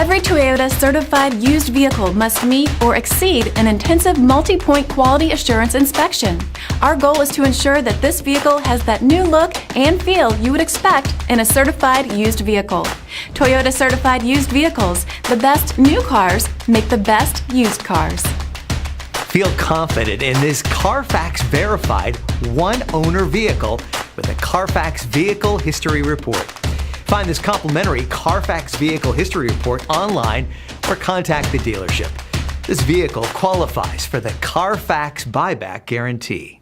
Every Toyota certified used vehicle must meet or exceed an intensive multi-point quality assurance inspection. Our goal is to ensure that this vehicle has that new look and feel you would expect in a certified used vehicle. Toyota certified used vehicles, the best new cars make the best used cars. Feel confident in this CARFAX verified one-owner vehicle with a CARFAX Vehicle History Report. Find this complimentary CARFAX Vehicle History Report online or contact the dealership. This vehicle qualifies for the CARFAX Buyback Guarantee.